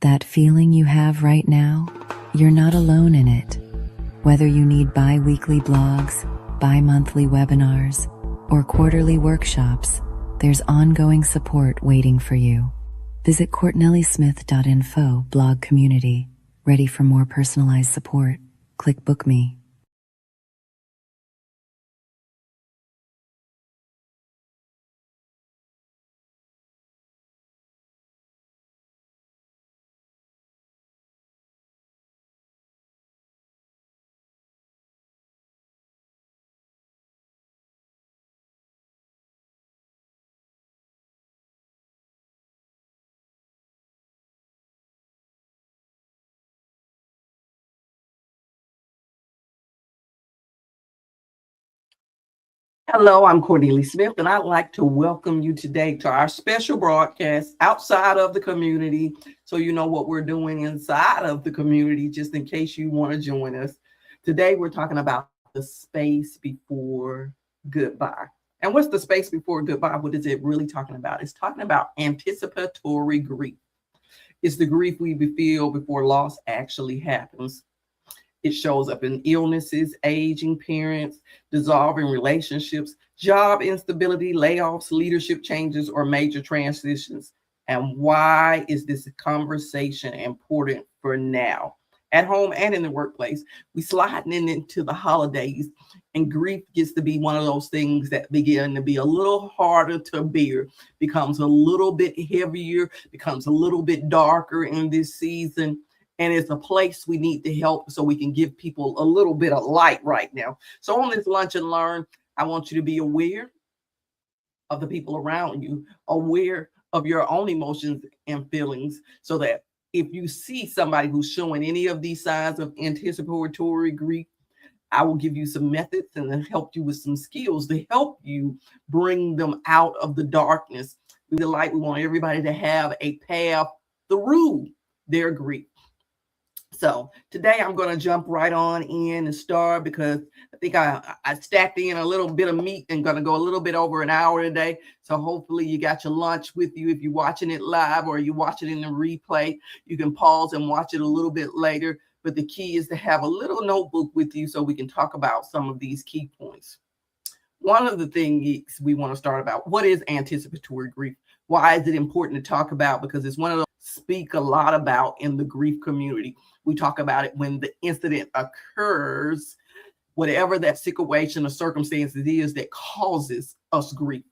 That feeling you have right now, you're not alone in it. Whether you need bi-weekly blogs, bi-monthly webinars, or quarterly workshops, there's ongoing support waiting for you. Visit courtnellysmith.info blog community. Ready for more personalized support? Click Book Me. Hello, I'm Courtney Smith, and I'd like to welcome you today to our special broadcast outside of the community. So you know what we're doing inside of the community, just in case you want to join us. Today, we're talking about the space before goodbye. And what's the space before goodbye? What is it really talking about? It's talking about anticipatory grief. It's the grief we feel before loss actually happens. It shows up in illnesses, aging parents, dissolving relationships, job instability, layoffs, leadership changes, or major transitions. And why is this conversation important for now? At home and in the workplace, we sliding into the holidays, and grief gets to be one of those things that begin to be a little harder to bear, becomes a little bit heavier, becomes a little bit darker in this season. And it's a place we need to help so we can give people a little bit of light right now. So on this Lunch and Learn, I want you to be aware of the people around you, aware of your own emotions and feelings, so that if you see somebody who's showing any of these signs of anticipatory grief, I will give you some methods and then help you with some skills to help you bring them out of the darkness. We want everybody to have a path through their grief. So today I'm going to jump right on in and start, because I think I stacked in a little bit of meat and going to go a little bit over an hour today. So hopefully you got your lunch with you. If you're watching it live or you watch it in the replay, you can pause and watch it a little bit later. But the key is to have a little notebook with you so we can talk about some of these key points. One of the things we want to start about, what is anticipatory grief? Why is it important to talk about? Because it's one of those speak a lot about in the grief community. We talk about it when the incident occurs, whatever that situation or circumstances is that causes us grief.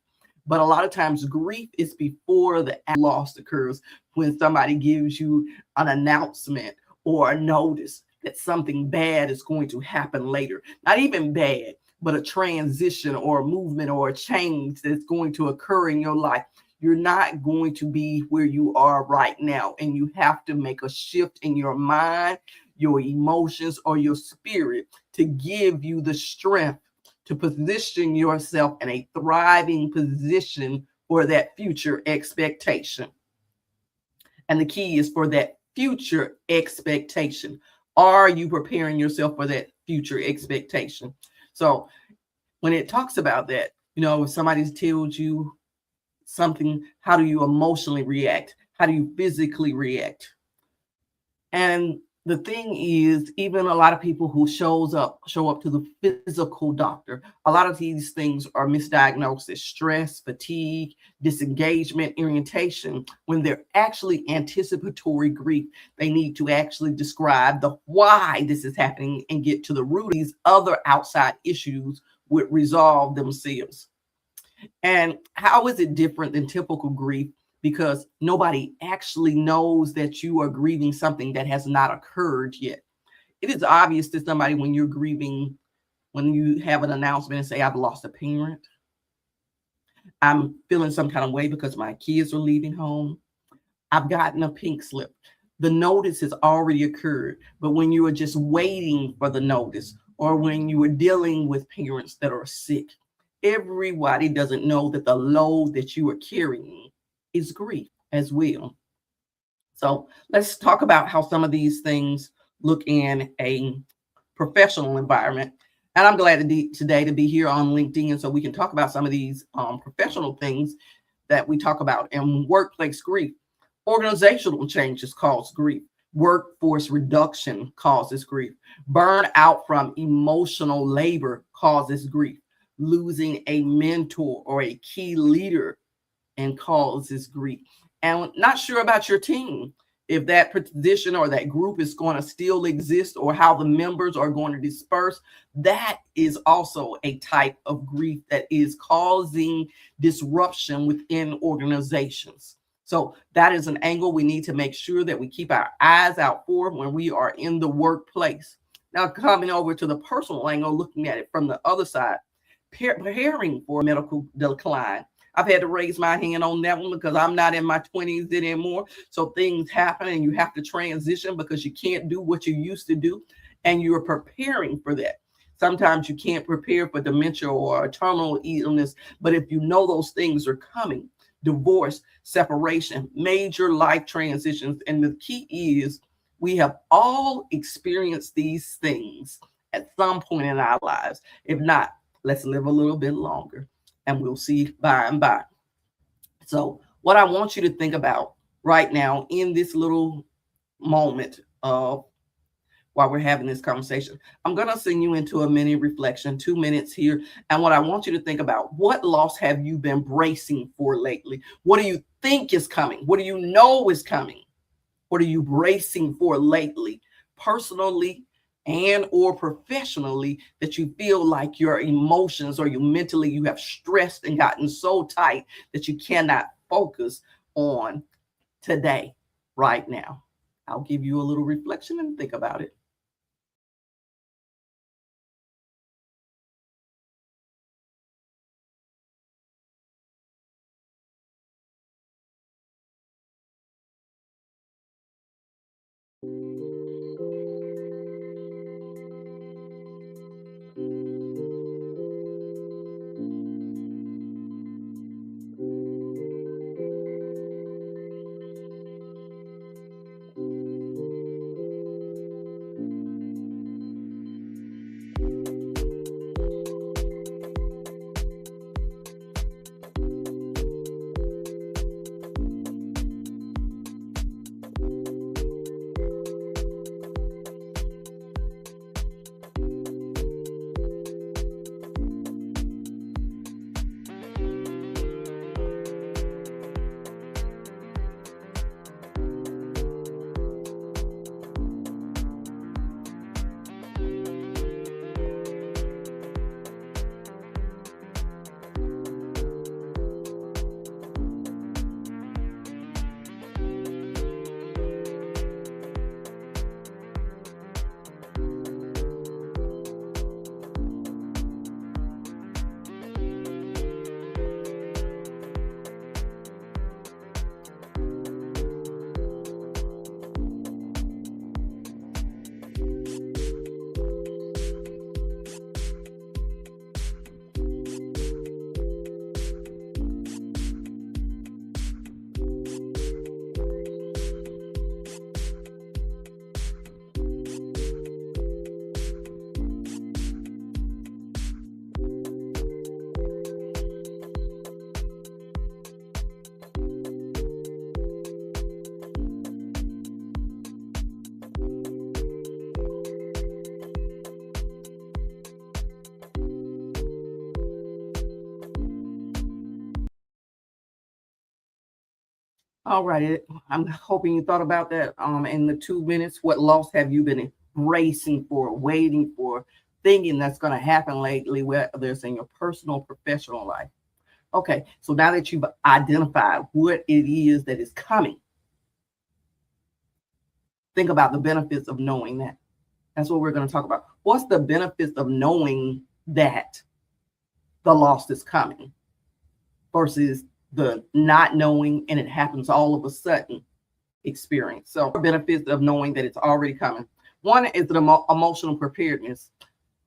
But a lot of times grief is before the loss occurs, when somebody gives you an announcement or a notice that something bad is going to happen later. Not even bad, but a transition or a movement or a change that's going to occur in your life. You're not going to be where you are right now, and you have to make a shift in your mind, your emotions, or your spirit to give you the strength to position yourself in a thriving position for that future expectation. And the key is for that future expectation. Are you preparing yourself for that future expectation? So when it talks about that, if somebody tells you something, how do you emotionally react? How do you physically react? And the thing is, even a lot of people who show up to the physical doctor, a lot of these things are misdiagnosed as stress, fatigue, disengagement, orientation. When they're actually anticipatory grief, they need to actually describe the why this is happening and get to the root of these other outside issues would resolve themselves. And how is it different than typical grief? Because nobody actually knows that you are grieving something that has not occurred yet. It is obvious to somebody when you're grieving, when you have an announcement and say, I've lost a parent. I'm feeling some kind of way because my kids are leaving home. I've gotten a pink slip. The notice has already occurred. But when you are just waiting for the notice, or when you are dealing with parents that are sick, everybody doesn't know that the load that you are carrying is grief as well. So let's talk about how some of these things look in a professional environment. And I'm glad today to be here on LinkedIn so we can talk about some of these professional things that we talk about in workplace grief. Organizational changes cause grief. Workforce reduction causes grief. Burnout from emotional labor causes grief. Losing a mentor or a key leader and causes grief. And not sure about your team, if that position or that group is going to still exist or how the members are going to disperse. That is also a type of grief that is causing disruption within organizations. So that is an angle we need to make sure that we keep our eyes out for when we are in the workplace. Now, coming over to the personal angle, looking at it from the other side, preparing for medical decline. I've had to raise my hand on that one because I'm not in my 20s anymore. So things happen and you have to transition because you can't do what you used to do, and you're preparing for that. Sometimes you can't prepare for dementia or a terminal illness, but if you know those things are coming, divorce, separation, major life transitions. And the key is we have all experienced these things at some point in our lives. If not, let's live a little bit longer and we'll see by and by. So what I want you to think about right now in this little moment of while we're having this conversation, I'm going to send you into a mini reflection, 2 minutes here. And what I want you to think about, what loss have you been bracing for lately? What do you think is coming? What do you know is coming? What are you bracing for lately, personally and or professionally, that you feel like your emotions or you have stressed and gotten so tight that you cannot focus on today, right now? I'll give you a little reflection and think about it. All right. I'm hoping you thought about that in the 2 minutes. What loss have you been bracing for, waiting for, thinking that's going to happen lately, whether it's in your personal or professional life? Okay. So now that you've identified what it is that is coming, think about the benefits of knowing that. That's what we're going to talk about. What's the benefits of knowing that the loss is coming versus the not knowing and it happens all of a sudden experience? So benefits of knowing that it's already coming. One is the emotional preparedness.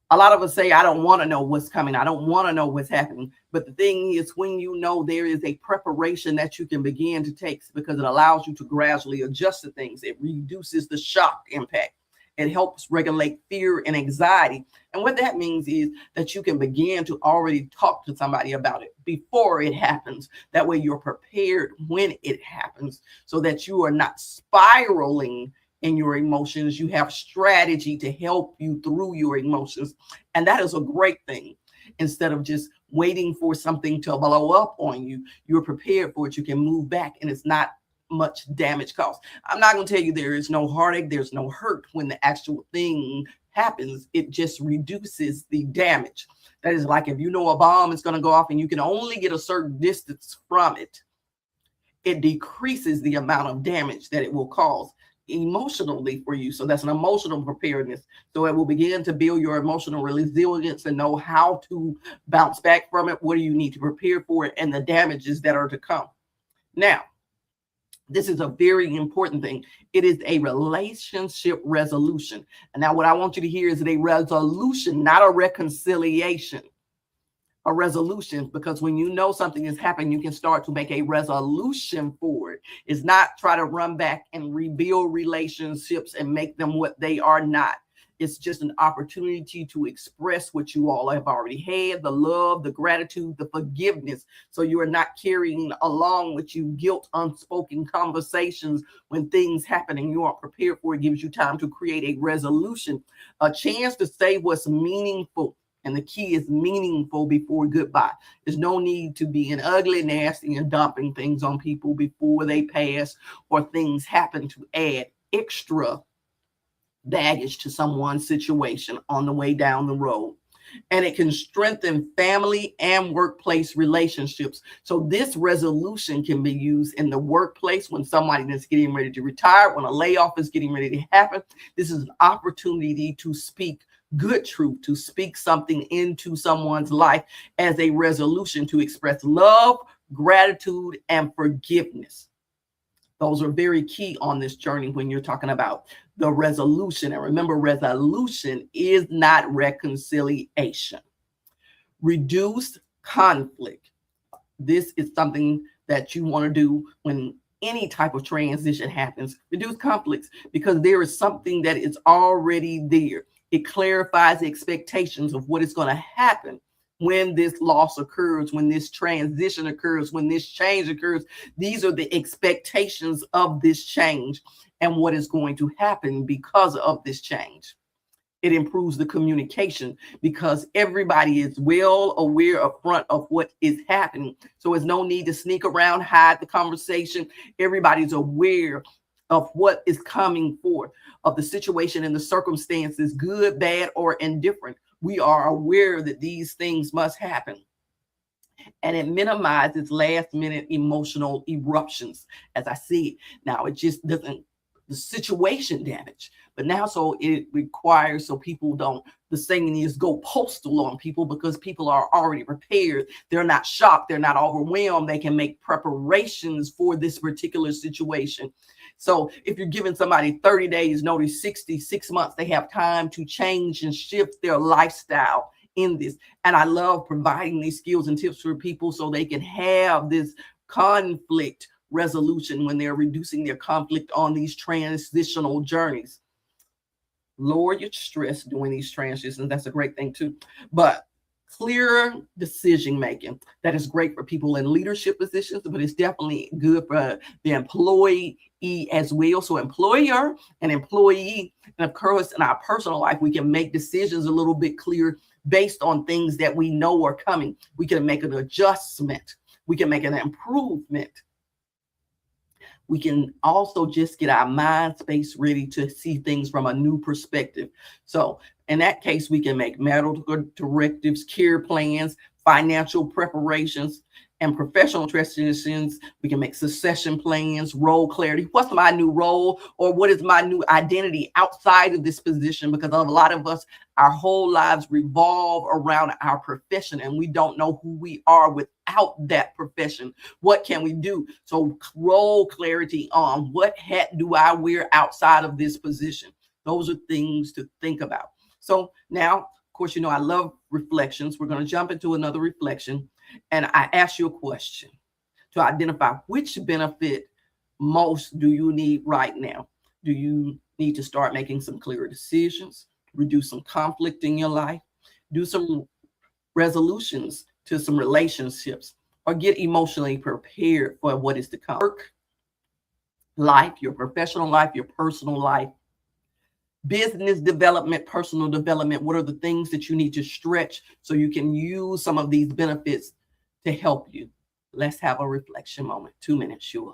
A lot of us say, I don't want to know what's coming. I don't want to know what's happening. But the thing is, when you know, there is a preparation that you can begin to take because it allows you to gradually adjust to things. It reduces the shock impact. It helps regulate fear and anxiety. And what that means is that you can begin to already talk to somebody about it before it happens. That way you're prepared when it happens so that you are not spiraling in your emotions. You have strategy to help you through your emotions. And that is a great thing. Instead of just waiting for something to blow up on you, you're prepared for it. You can move back and it's not much damage caused. I'm not going to tell you there is no heartache, there's no hurt when the actual thing happens. It just reduces the damage. That is like if you know a bomb is going to go off and you can only get a certain distance from it, it decreases the amount of damage that it will cause emotionally for you. So that's an emotional preparedness. So it will begin to build your emotional resilience and know how to bounce back from it. What do you need to prepare for it and the damages that are to come. Now, this is a very important thing. It is a relationship resolution. And now what I want you to hear is a resolution, not a reconciliation. A resolution, because when you know something is happening, you can start to make a resolution for it. It's not try to run back and rebuild relationships and make them what they are not. It's just an opportunity to express what you all have already had, the love, the gratitude, the forgiveness. So you are not carrying along with you guilt, unspoken conversations when things happen and you aren't prepared for it. It gives you time to create a resolution, a chance to say what's meaningful. And the key is meaningful before goodbye. There's no need to be an ugly, nasty, and dumping things on people before they pass or things happen to add extra baggage to someone's situation on the way down the road. And it can strengthen family and workplace relationships. So this resolution can be used in the workplace when somebody is getting ready to retire, when a layoff is getting ready to happen. This is an opportunity to speak good truth, to speak something into someone's life as a resolution to express love, gratitude, and forgiveness. Those are very key on this journey when you're talking about the resolution. And remember, resolution is not reconciliation. Reduce conflict. This is something that you want to do when any type of transition happens. Reduce conflicts because there is something that is already there. It clarifies the expectations of what is going to happen when this loss occurs, when this transition occurs, when this change occurs. These are the expectations of this change and what is going to happen because of this change. It improves the communication because everybody is well aware up front of what is happening. So there's no need to sneak around, hide the conversation. Everybody's aware of what is coming forth, of the situation and the circumstances, good, bad, or indifferent. We are aware that these things must happen. And it minimizes last minute emotional eruptions, as I see. Now, it just doesn't, the situation damage, but now so it requires so people don't, the saying is go postal on people because people are already prepared. They're not shocked. They're not overwhelmed. They can make preparations for this particular situation. So if you're giving somebody 30 days notice, 6 months, they have time to change and shift their lifestyle in this. And I love providing these skills and tips for people so they can have this conflict resolution when they're reducing their conflict on these transitional journeys. Lower your stress doing these transitions. That's a great thing too. But clear decision making, that is great for people in leadership positions, but it's definitely good for the employee as well. So employer and employee, and of course in our personal life, we can make decisions a little bit clearer based on things that we know are coming. We can make an adjustment. We can make an improvement. We can also just get our mind space ready to see things from a new perspective. So in that case, we can make medical directives, care plans, financial preparations, and professional transitions. We can make succession plans, role clarity. What's my new role, or what is my new identity outside of this position? Because a lot of us, our whole lives revolve around our profession, and we don't know who we are without that profession. What can we do? So role clarity on what hat do I wear outside of this position? Those are things to think about. So now, of course, you know, I love reflections. We're going to jump into another reflection. And I ask you a question to identify which benefit most do you need right now? Do you need to start making some clearer decisions, reduce some conflict in your life, do some resolutions to some relationships, or get emotionally prepared for what is to come. Work life, your professional life, your personal life, business development, personal development. What are the things that you need to stretch so you can use some of these benefits to help you? Let's have a reflection moment. 2 minutes, sure.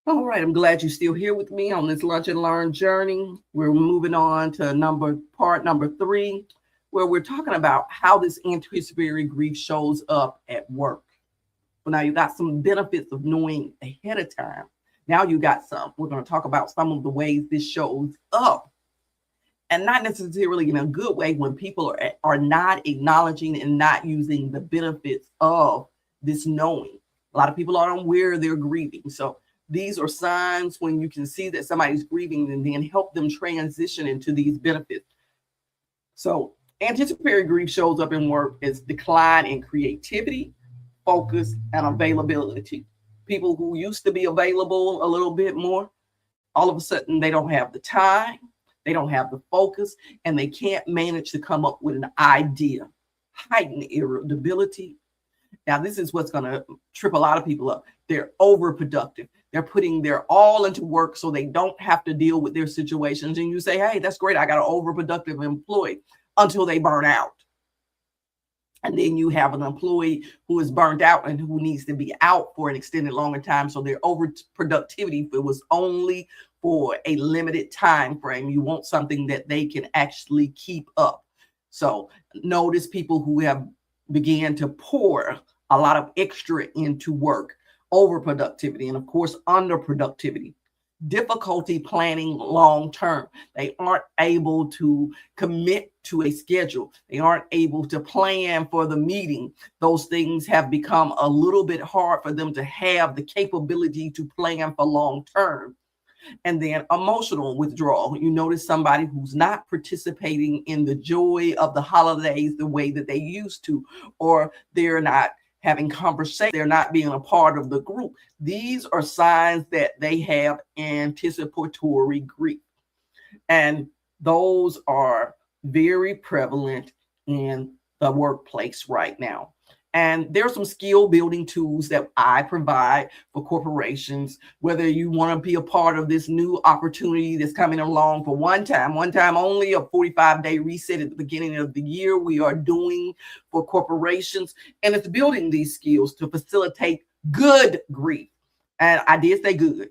All right, I'm glad you're still here with me on this Lunch and Learn journey. We're moving on to part number 3, where we're talking about how this anticipatory grief shows up at work. Well, now you got some benefits of knowing ahead of time. Now you got some. We're going to talk about some of the ways this shows up, and not necessarily in a good way when people are not acknowledging and not using the benefits of this knowing. A lot of people aren't aware they're grieving. So these are signs when you can see that somebody's grieving and then help them transition into these benefits. So anticipatory grief shows up in work as decline in creativity, focus, and availability. People who used to be available a little bit more, all of a sudden they don't have the time, they don't have the focus, and they can't manage to come up with an idea. Heightened irritability. Now, this is what's going to trip a lot of people up. They're overproductive. They're putting their all into work so they don't have to deal with their situations. And you say, hey, that's great. I got an overproductive employee, until they burn out. And then you have an employee who is burnt out and who needs to be out for an extended longer time. So their overproductivity, if it was only for a limited time frame, you want something that they can actually keep up. So notice people who have began to pour a lot of extra into work, overproductivity, and of course, underproductivity. Difficulty planning long term. They aren't able to commit to a schedule. They aren't able to plan for the meeting. Those things have become a little bit hard for them to have the capability to plan for long term. And then emotional withdrawal. You notice somebody who's not participating in the joy of the holidays the way that they used to, or they're not having conversation, they're not being a part of the group. These are signs that they have anticipatory grief. And those are very prevalent in the workplace right now. And there are some skill building tools that I provide for corporations, whether you want to be a part of this new opportunity that's coming along for one time only, a 45-day reset at the beginning of the year we are doing for corporations. And it's building these skills to facilitate good grief. And I did say good.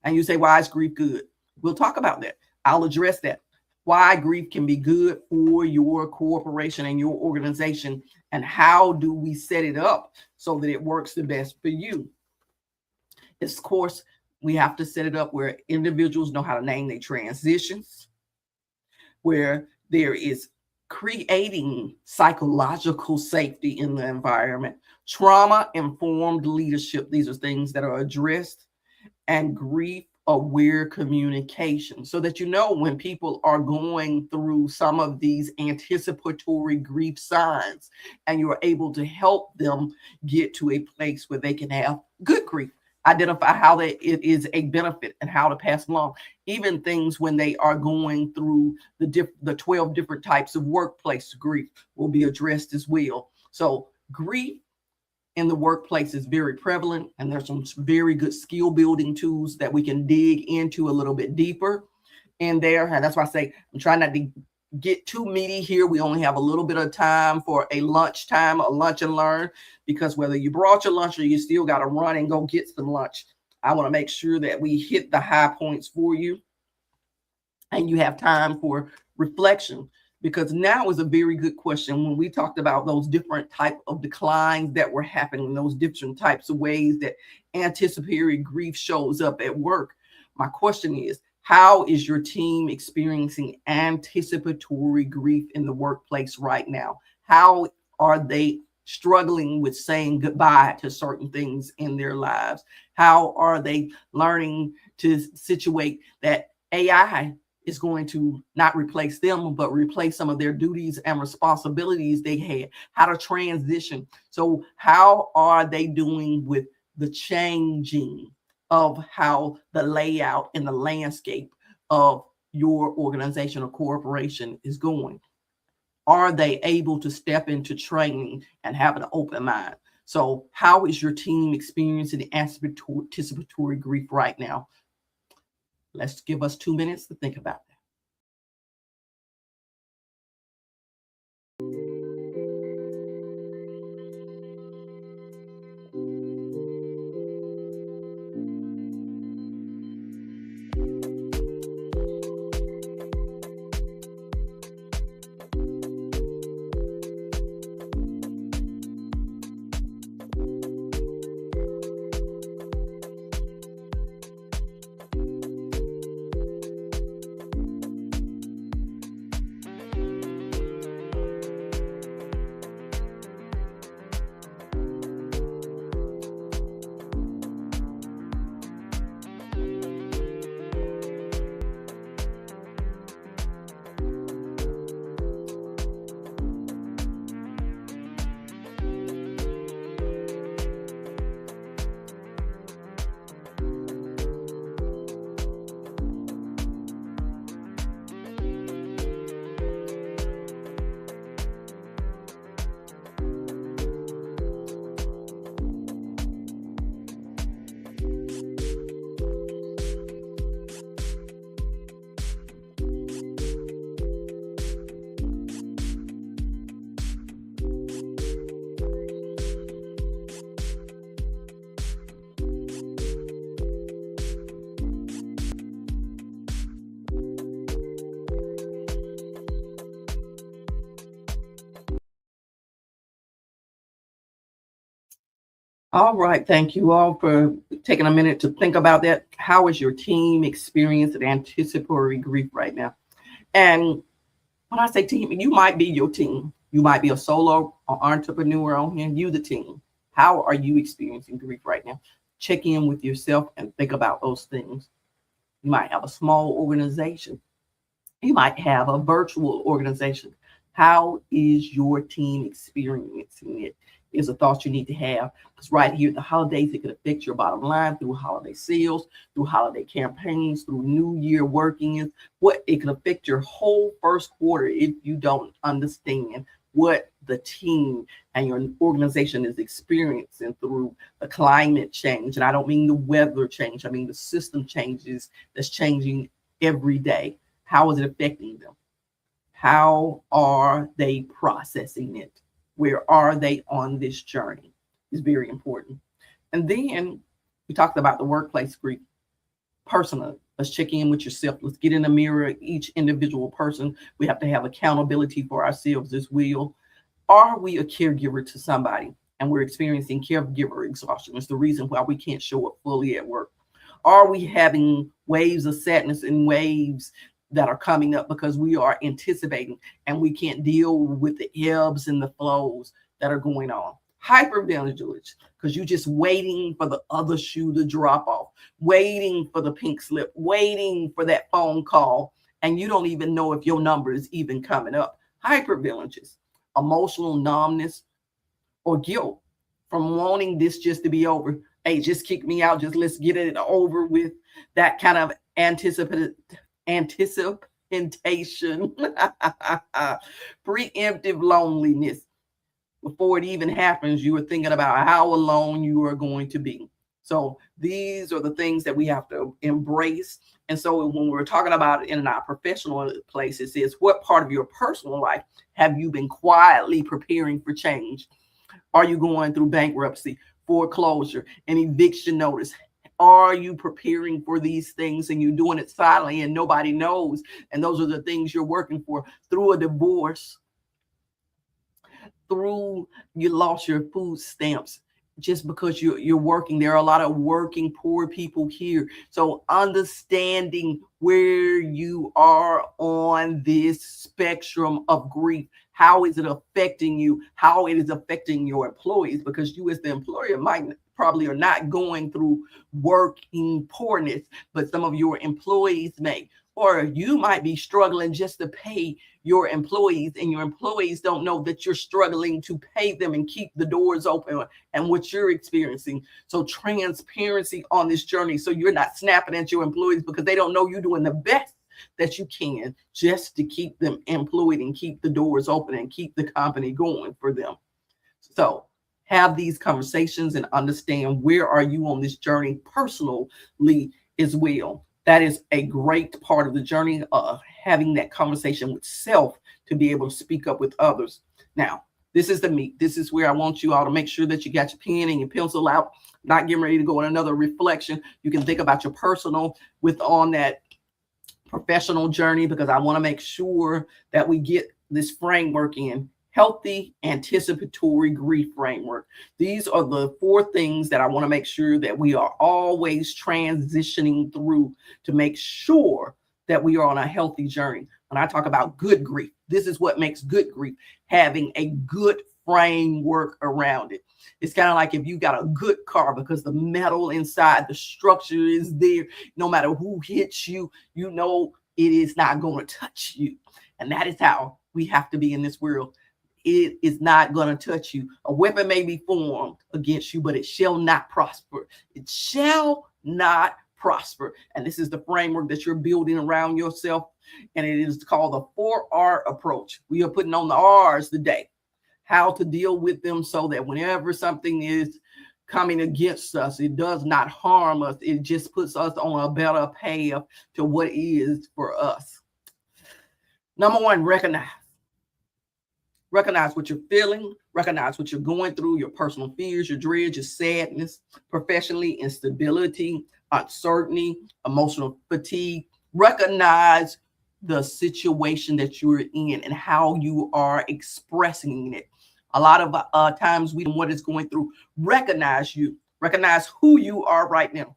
And you say, why is grief good? We'll talk about that. I'll address that. Why grief can be good for your corporation and your organization, and how do we set it up so that it works the best for you. Of course, we have to set it up where individuals know how to name their transitions, where there is creating psychological safety in the environment, trauma-informed leadership. These are things that are addressed, and grief-aware communication, so that you know when people are going through some of these anticipatory grief signs, and you're able to help them get to a place where they can have good grief. Identify how it is a benefit and how to pass along. Even things when they are going through the 12 different types of workplace grief will be addressed as well. So grief in the workplace is very prevalent, and there's some very good skill building tools that we can dig into a little bit deeper in there. And that's why I say I'm trying not to get too meaty here. We only have a little bit of time for a lunch and learn, because whether you brought your lunch or you still got to run and go get some lunch, I want to make sure that we hit the high points for you and you have time for reflection. Because now is a very good question. When we talked about those different type of declines that were happening, those different types of ways that anticipatory grief shows up at work, my question is, how is your team experiencing anticipatory grief in the workplace right now? How are they struggling with saying goodbye to certain things in their lives? How are they learning to situate that AI is going to not replace them, but replace some of their duties and responsibilities they had? How to transition. So how are they doing with the changing of how the layout and the landscape of your organization or corporation is going? Are they able to step into training and have an open mind? So how is your team experiencing anticipatory grief right now? Let's give us 2 minutes to think about that. All right. Thank you all for taking a minute to think about that. How is your team experiencing anticipatory grief right now? And when I say team, you might be your team. You might be a solo or entrepreneur on here, you the team. How are you experiencing grief right now? Check in with yourself and think about those things. You might have a small organization. You might have a virtual organization. How is your team experiencing it? Is a thought you need to have, because right here, the holidays, it could affect your bottom line through holiday sales, through holiday campaigns, through New Year workings. What it can affect your whole first quarter if you don't understand what the team and your organization is experiencing through the climate change. And I don't mean the weather change, I mean the system changes that's changing every day. How is it affecting them? How are they processing it? Where are they on this journey? Is very important. And then we talked about the workplace grief. Personal, let's check in with yourself. Let's get in the mirror. Each individual person, we have to have accountability for ourselves as well. Are we a caregiver to somebody and we're experiencing caregiver exhaustion? It's the reason why we can't show up fully at work. Are we having waves of sadness and waves that are coming up because we are anticipating and we can't deal with the ebbs and the flows that are going on? Hypervigilance, because you're just waiting for the other shoe to drop off, waiting for the pink slip, waiting for that phone call, and you don't even know if your number is even coming up. Hypervigilance, emotional numbness or guilt from wanting this just to be over. Hey, just kick me out. Just let's get it over with. That kind of anticipation, preemptive loneliness. Before it even happens, you are thinking about how alone you are going to be. So these are the things that we have to embrace. And so when we're talking about it in our professional place, it says, what part of your personal life have you been quietly preparing for change? Are you going through bankruptcy, foreclosure, an eviction notice? Are you preparing for these things and you're doing it silently and nobody knows? And those are the things you're working for. Through a divorce, through you lost your food stamps, just because you're working. There are a lot of working poor people here. So understanding where you are on this spectrum of grief, how is it affecting you, how it is affecting your employees, because you as the employer might probably are not going through working poorness, but some of your employees may. Or you might be struggling just to pay your employees, and your employees don't know that you're struggling to pay them and keep the doors open and what you're experiencing. So transparency on this journey, so you're not snapping at your employees because they don't know you're doing the best that you can just to keep them employed and keep the doors open and keep the company going for them. So have these conversations and understand where are you on this journey personally as well. That is a great part of the journey of having that conversation with self to be able to speak up with others. Now, this is the meat. This is where I want you all to make sure that you got your pen and your pencil out, not getting ready to go in another reflection. You can think about your personal with on that professional journey, because I want to make sure that we get this framework in. Healthy anticipatory grief framework. These are the 4 things that I want to make sure that we are always transitioning through to make sure that we are on a healthy journey. When I talk about good grief, this is what makes good grief, having a good framework around it. It's kind of like if you got a good car, because the metal inside, the structure is there. No matter who hits you, you know it is not going to touch you. And that is how we have to be in this world. It is not going to touch you. A weapon may be formed against you, but it shall not prosper. It shall not prosper. And this is the framework that you're building around yourself. And it is called the 4R approach. We are putting on the R's today, how to deal with them so that whenever something is coming against us, it does not harm us. It just puts us on a better path to what is for us. Number 1, recognize. Recognize what you're feeling, recognize what you're going through, your personal fears, your dreads, your sadness, professionally, instability, uncertainty, emotional fatigue. Recognize the situation that you're in and how you are expressing it. A lot of times we know what is going through. Recognize you, recognize who you are right now.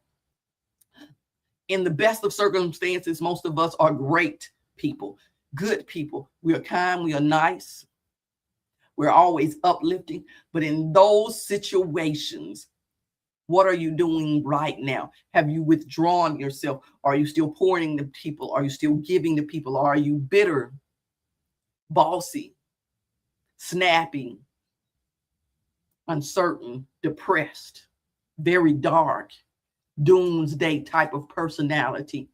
In the best of circumstances, most of us are great people, good people. We are kind, we are nice. We're always uplifting. But in those situations, what are you doing right now? Have you withdrawn yourself? Are you still pouring to people? Are you still giving to people? Are you bitter, bossy, snappy, uncertain, depressed, very dark, doomsday type of personality?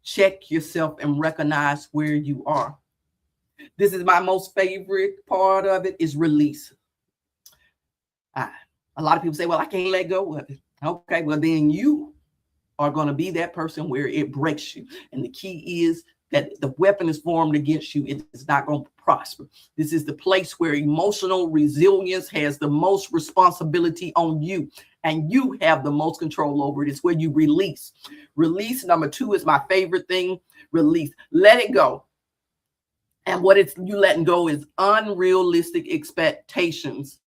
Check yourself and recognize where you are. This is my most favorite part of it is release. Ah, a lot of people say, well, I can't let go of it. Okay, well, then you are going to be that person where it breaks you. And the key is that the weapon is formed against you. It is not going to prosper. This is the place where emotional resilience has the most responsibility on you. And you have the most control over it. It's where you release. Release, number 2, is my favorite thing. Release. Let it go. And what it's you letting go is unrealistic expectations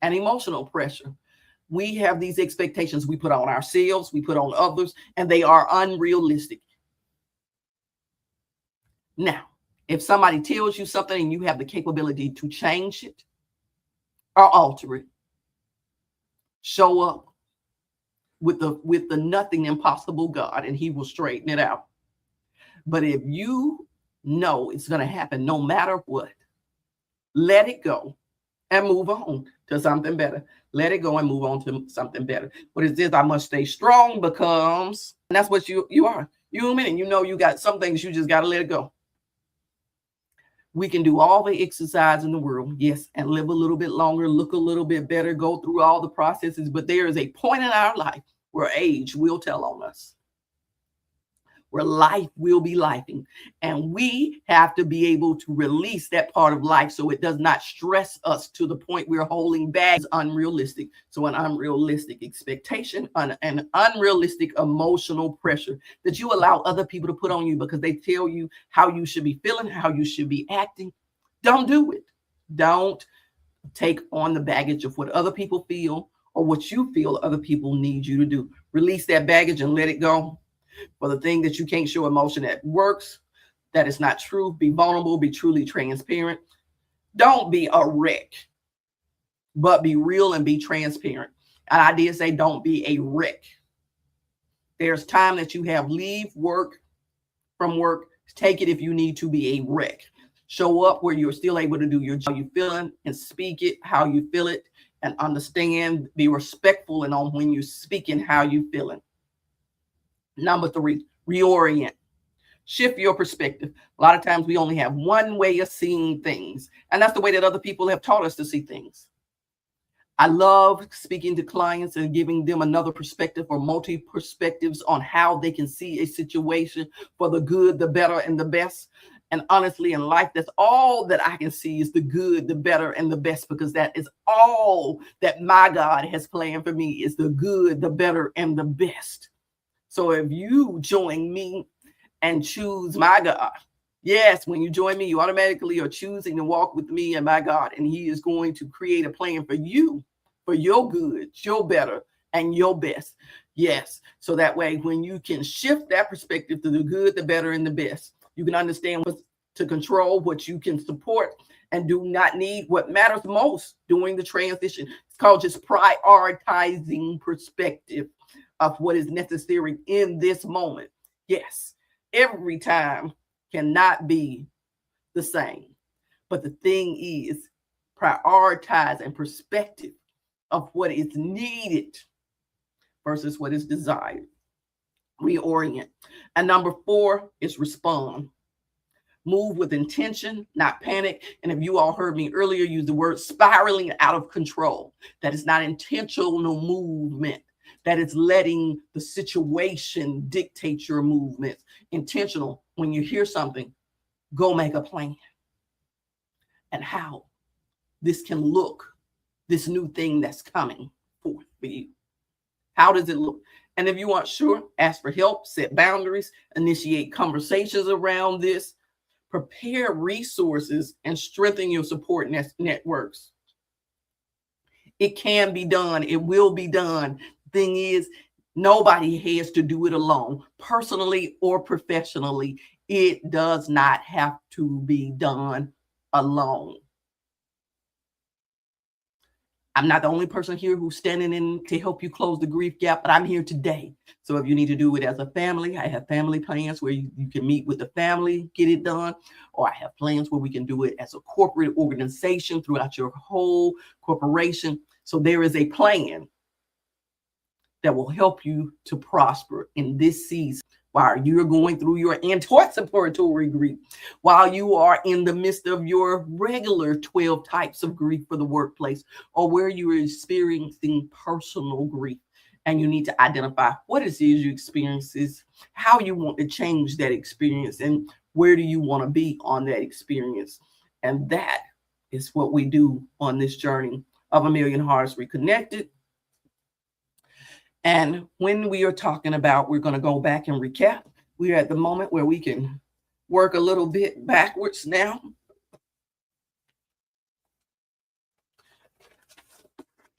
and emotional pressure. We have these expectations we put on ourselves, we put on others, and they are unrealistic. Now, if somebody tells you something and you have the capability to change it or alter it, show up with the nothing impossible God, and he will straighten it out. But if you know it's going to happen no matter what, let it go and move on to something better. Let it go and move on to something better. What is this? I must stay strong becomes, and that's what you are. Human, and you know you got some things you just got to let it go. We can do all the exercise in the world, yes, and live a little bit longer, look a little bit better, go through all the processes, but there is a point in our life where age will tell on us, where life will be lifing. And we have to be able to release that part of life so it does not stress us to the point we're holding back. It's unrealistic. So an unrealistic expectation, an unrealistic emotional pressure that you allow other people to put on you because they tell you how you should be feeling, how you should be acting. Don't do it. Don't take on the baggage of what other people feel or what you feel other people need you to do. Release that baggage and let it go. For the thing that you can't show emotion that works, that is not true. Be vulnerable, be truly transparent. Don't be a wreck, but be real and be transparent. And I did say don't be a wreck. There's time that you have leave from work. Take it if you need to be a wreck. Show up where you're still able to do your job. You feeling and speak it how you feel it and understand. Be respectful and on when you speak and how you feeling. Number 3, reorient. Shift your perspective. A lot of times we only have one way of seeing things, and that's the way that other people have taught us to see things. I love speaking to clients and giving them another perspective or multi perspectives on how they can see a situation for the good, the better, and the best. And honestly, in life, that's all that I can see is the good, the better, and the best, because that is all that my God has planned for me is the good, the better, and the best. So if you join me and choose my God, yes, when you join me, you automatically are choosing to walk with me and my God, and he is going to create a plan for you, for your good, your better, and your best. Yes, so that way when you can shift that perspective to the good, the better, and the best, you can understand what to control, what you can support, and do not need, what matters most during the transition. It's called just prioritizing perspective of what is necessary in this moment. Yes, every time cannot be the same. But the thing is, prioritize and perspective of what is needed versus what is desired. Reorient. And number 4 is respond. Move with intention, not panic. And if you all heard me earlier use the word spiraling out of control, that is not intentional movement. That is letting the situation dictate your movements. Intentional, when you hear something, go make a plan. And how this can look, this new thing that's coming forth for you. How does it look? And if you aren't sure, ask for help, set boundaries, initiate conversations around this, prepare resources, and strengthen your support networks. It can be done. It will be done. Thing is, nobody has to do it alone, personally or professionally. It does not have to be done alone. I'm not the only person here who's standing in to help you close the grief gap, but I'm here today. So if you need to do it as a family, I have family plans where you can meet with the family, get it done. Or I have plans where we can do it as a corporate organization throughout your whole corporation. So there is a plan that will help you to prosper in this season. while you're going through your anticipatory grief, while you are in the midst of your regular 12 types of grief for the workplace, or where you are experiencing personal grief. And you need to identify what it is you experience, how you want to change that experience, and where do you want to be on that experience. And that is what we do on this journey of A Million Hearts Reconnected. And when we are talking about, we're going to go back and recap. We're at the moment where we can work a little bit backwards now.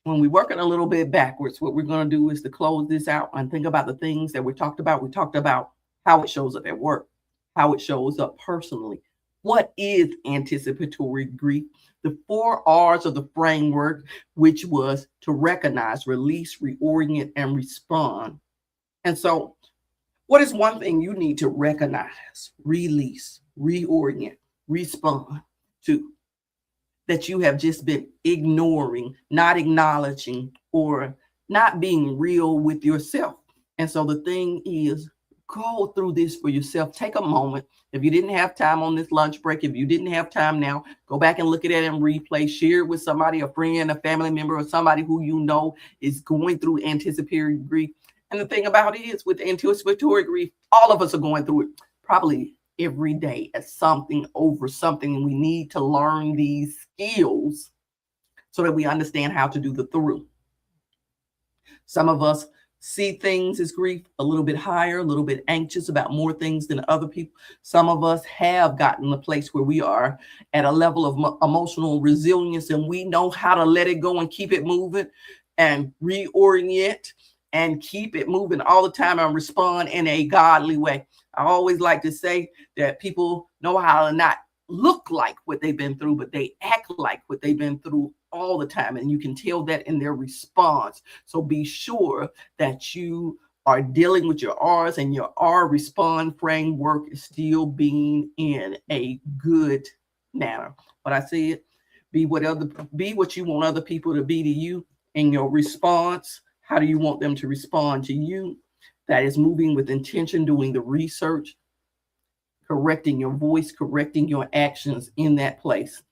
When we're working a little bit backwards, what we're going to do is to close this out and think about the things that we talked about. We talked about how it shows up at work, how it shows up personally. What is anticipatory grief? The 4 R's of the framework, which was to recognize, release, reorient, and respond. And so, what is one thing you need to recognize, release, reorient, respond to, that you have just been ignoring, not acknowledging, or not being real with yourself? And so the thing is, go through this for yourself. Take a moment. If you didn't have time on this lunch break, if you didn't have time now, go back and look at it and replay. Share it with somebody, a friend, a family member, or somebody who you know is going through anticipatory grief. And the thing about it is, with anticipatory grief, all of us are going through it probably every day as something over something. And we need to learn these skills so that we understand how to do the through. Some of us see things as grief a little bit higher, a little bit anxious about more things than other people. Some of us have gotten a place where we are at a level of emotional resilience, and we know how to let it go and keep it moving and reorient and keep it moving all the time and respond in a godly way. I always like to say that people know how to not look like what they've been through, but they act like what they've been through all the time. And you can tell that in their response. So be sure that you are dealing with your R's, and your R respond framework is still being in a good manner. But I said, be what you want other people to be to you in your response. How do you want them to respond to you? That is moving with intention, doing the research, correcting your voice, correcting your actions in that place.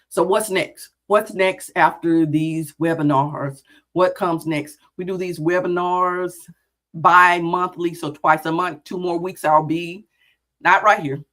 So what's next? What's next after these webinars? What comes next? We do these webinars bi-monthly, so twice a month. 2 more weeks I'll be not right here.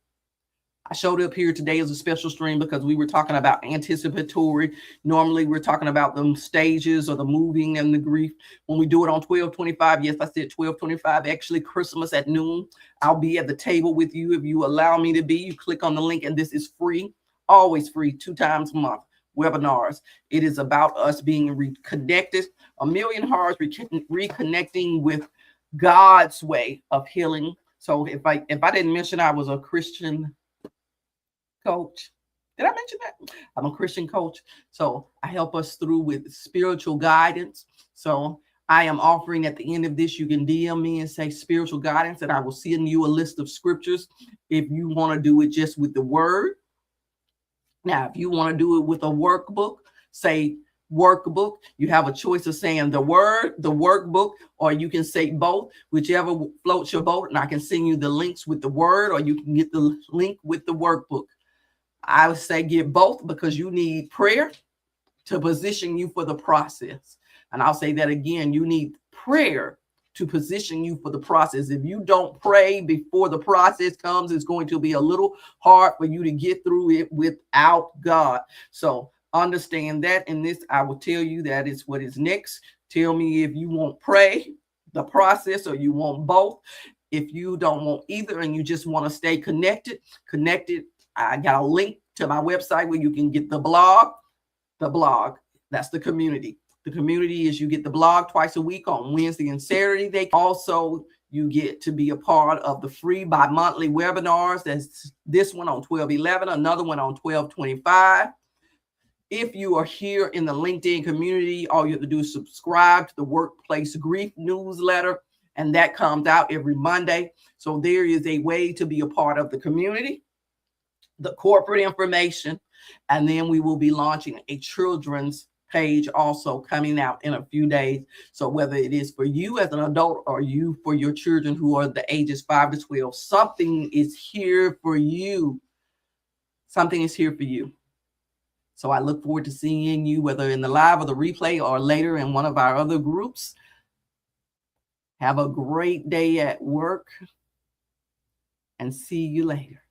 I showed up here today as a special stream because we were talking about anticipatory. Normally we're talking about the stages or the moving and the grief. When we do it on 12/25, yes, I said 12/25, actually Christmas at noon, I'll be at the table with you if you allow me to be. You click on the link, and this is free, always free, 2 times a month, webinars. It is about us being reconnected, A Million Hearts reconnecting with God's way of healing. So if I didn't mention I was a Christian coach. Did I mention that? I'm a Christian coach. So I help us through with spiritual guidance. So I am offering at the end of this, you can DM me and say spiritual guidance, and I will send you a list of scriptures if you want to do it just with the word. Now, if you want to do it with a workbook, say workbook. You have a choice of saying the word, the workbook, or you can say both, whichever floats your boat. And I can send you the links with the word, or you can get the link with the workbook. I would say get both, because you need prayer to position you for the process. And I'll say that again, you need prayer to position you for the process. If you don't pray before the process comes, it's going to be a little hard for you to get through it without God. So understand that. In this, I will tell you that is what is next. Tell me if you want pray, the process, or you want both. If you don't want either and you just want to stay connected, I got a link to my website where you can get the blog. The blog, that's the community. The community is you get the blog twice a week on Wednesday and Saturday. Also, you get to be a part of the free bi-monthly webinars. That's this one on 12/11, another one on 12/25. If you are here in the LinkedIn community, all you have to do is subscribe to the Workplace Grief newsletter, and that comes out every Monday. So there is a way to be a part of the community, the corporate information, and then we will be launching a children's page also coming out in a few days. So whether it is for you as an adult or you for your children who are the ages 5 to 12, something is here for you. Something is here for you. So I look forward to seeing you, whether in the live or the replay or later in one of our other groups. Have a great day at work and see you later.